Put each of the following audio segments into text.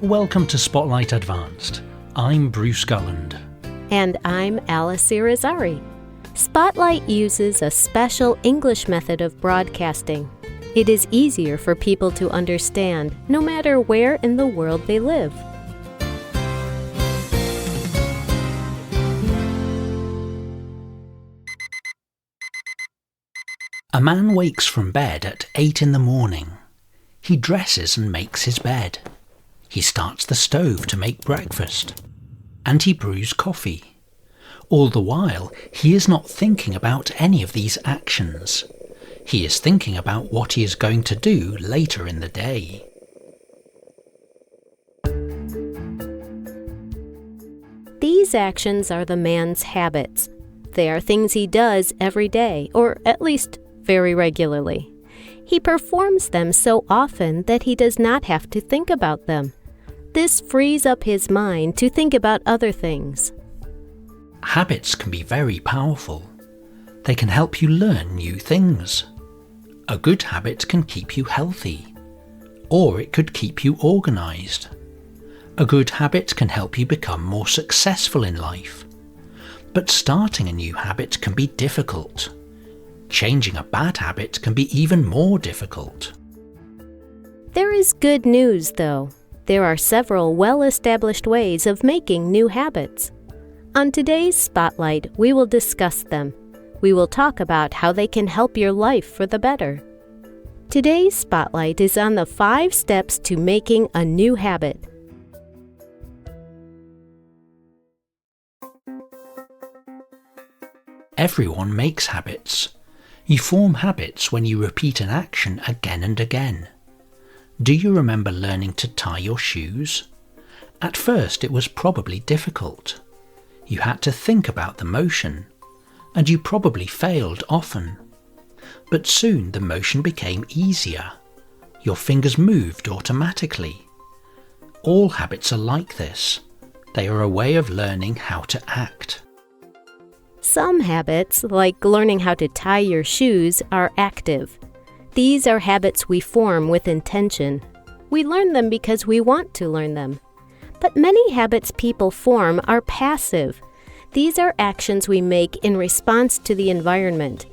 Welcome to Spotlight Advanced. I'm Bruce Gulland. And I'm Alice Irrizary. Spotlight uses a special English method of broadcasting. It is easier for people to understand, no matter where in the world they live. A man wakes from bed at 8 in the morning. He dresses and makes his bed. He starts the stove to make breakfast. And he brews coffee. All the while, he is not thinking about any of these actions. He is thinking about what he is going to do later in the day. These actions are the man's habits. They are things he does every day, or at least very regularly. He performs them so often that he does not have to think about them. This frees up his mind to think about other things. Habits can be very powerful. They can help you learn new things. A good habit can keep you healthy, or it could keep you organized. A good habit can help you become more successful in life. But starting a new habit can be difficult. Changing a bad habit can be even more difficult. There is good news, though. There are several well-established ways of making new habits. On today's Spotlight, we will discuss them. We will talk about how they can help your life for the better. Today's Spotlight is on the 5 steps to making a new habit. Everyone makes habits. You form habits when you repeat an action again and again. Do you remember learning to tie your shoes? At first it was probably difficult. You had to think about the motion, and you probably failed often. But soon the motion became easier. Your fingers moved automatically. All habits are like this. They are a way of learning how to act. Some habits, like learning how to tie your shoes, are active. These are habits we form with intention. We learn them because we want to learn them. But many habits people form are passive. These are actions we make in response to the environment.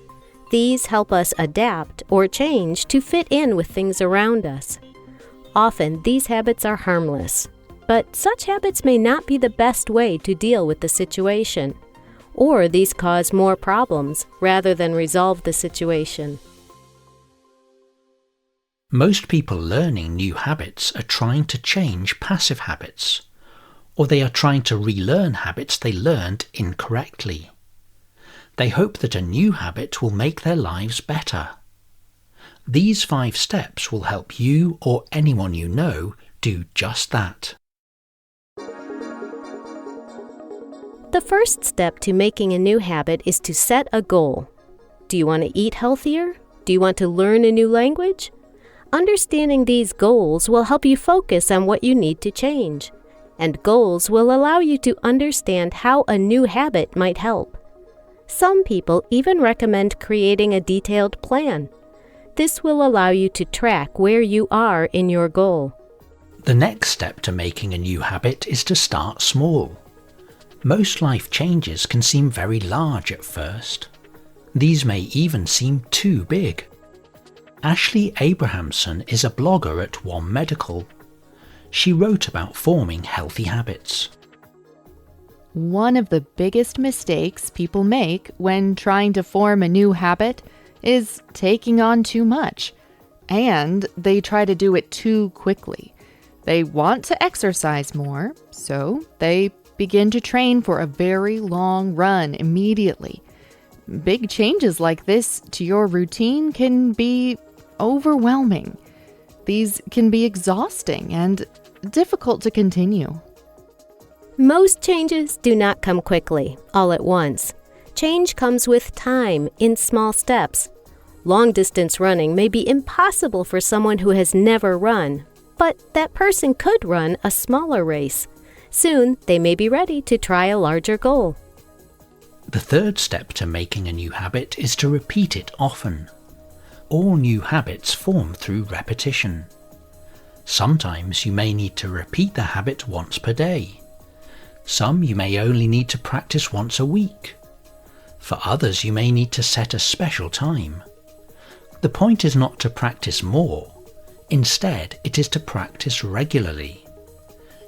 These help us adapt or change to fit in with things around us. Often, these habits are harmless. But such habits may not be the best way to deal with the situation. Or these cause more problems rather than resolve the situation. Most people learning new habits are trying to change passive habits, or they are trying to relearn habits they learned incorrectly. They hope that a new habit will make their lives better. These 5 steps will help you or anyone you know do just that. The first step to making a new habit is to set a goal. Do you want to eat healthier? Do you want to learn a new language? Understanding these goals will help you focus on what you need to change. And goals will allow you to understand how a new habit might help. Some people even recommend creating a detailed plan. This will allow you to track where you are in your goal. The next step to making a new habit is to start small. Most life changes can seem very large at first. These may even seem too big. Ashley Abrahamson is a blogger at One Medical. She wrote about forming healthy habits. One of the biggest mistakes people make when trying to form a new habit is taking on too much. And they try to do it too quickly. They want to exercise more, so they begin to train for a very long run immediately. Big changes like this to your routine can be overwhelming. These can be exhausting and difficult to continue. Most changes do not come quickly, all at once. Change comes with time, in small steps. Long-distance running may be impossible for someone who has never run, but that person could run a smaller race. Soon, they may be ready to try a larger goal. The third step to making a new habit is to repeat it often. All new habits form through repetition. Sometimes you may need to repeat the habit once per day. Some you may only need to practice once a week. For others you may need to set a special time. The point is not to practice more. Instead, it is to practice regularly.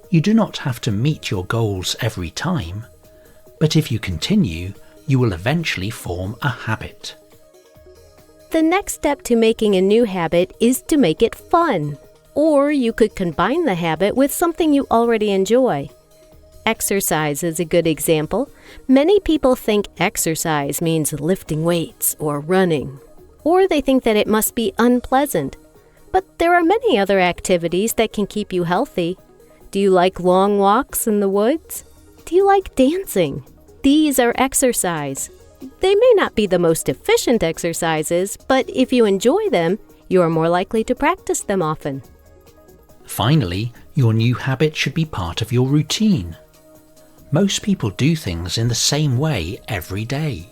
You do not have to meet your goals every time, but if you continue, you will eventually form a habit. The next step to making a new habit is to make it fun. Or you could combine the habit with something you already enjoy. Exercise is a good example. Many people think exercise means lifting weights or running, or they think that it must be unpleasant. But there are many other activities that can keep you healthy. Do you like long walks in the woods? Do you like dancing? These are exercise. They may not be the most efficient exercises, but if you enjoy them, you are more likely to practice them often. Finally, your new habit should be part of your routine. Most people do things in the same way every day.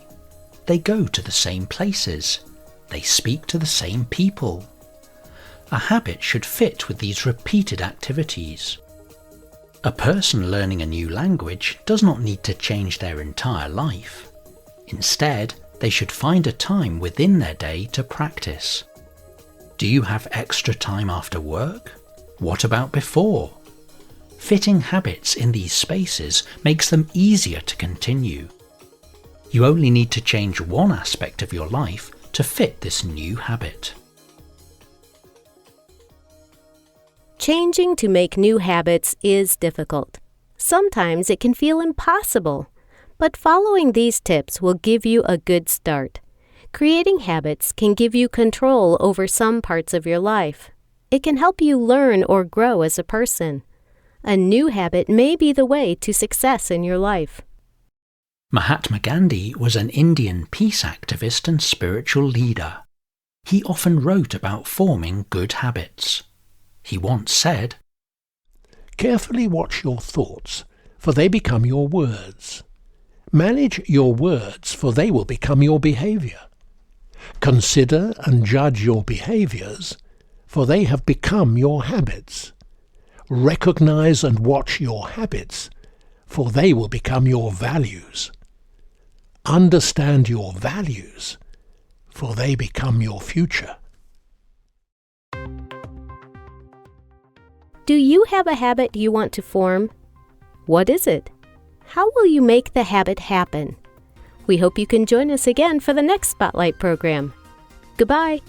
They go to the same places. They speak to the same people. A habit should fit with these repeated activities. A person learning a new language does not need to change their entire life. Instead, they should find a time within their day to practice. Do you have extra time after work? What about before? Fitting habits in these spaces makes them easier to continue. You only need to change one aspect of your life to fit this new habit. Changing to make new habits is difficult. Sometimes it can feel impossible, but following these tips will give you a good start. Creating habits can give you control over some parts of your life. It can help you learn or grow as a person. A new habit may be the way to success in your life. Mahatma Gandhi was an Indian peace activist and spiritual leader. He often wrote about forming good habits. He once said, "Carefully watch your thoughts, for they become your words. Manage your words, for they will become your behavior. Consider and judge your behaviors, for they have become your habits. Recognize and watch your habits, for they will become your values. Understand your values, for they become your future." Do you have a habit you want to form? What is it? How will you make the habit happen? We hope you can join us again for the next Spotlight program. Goodbye.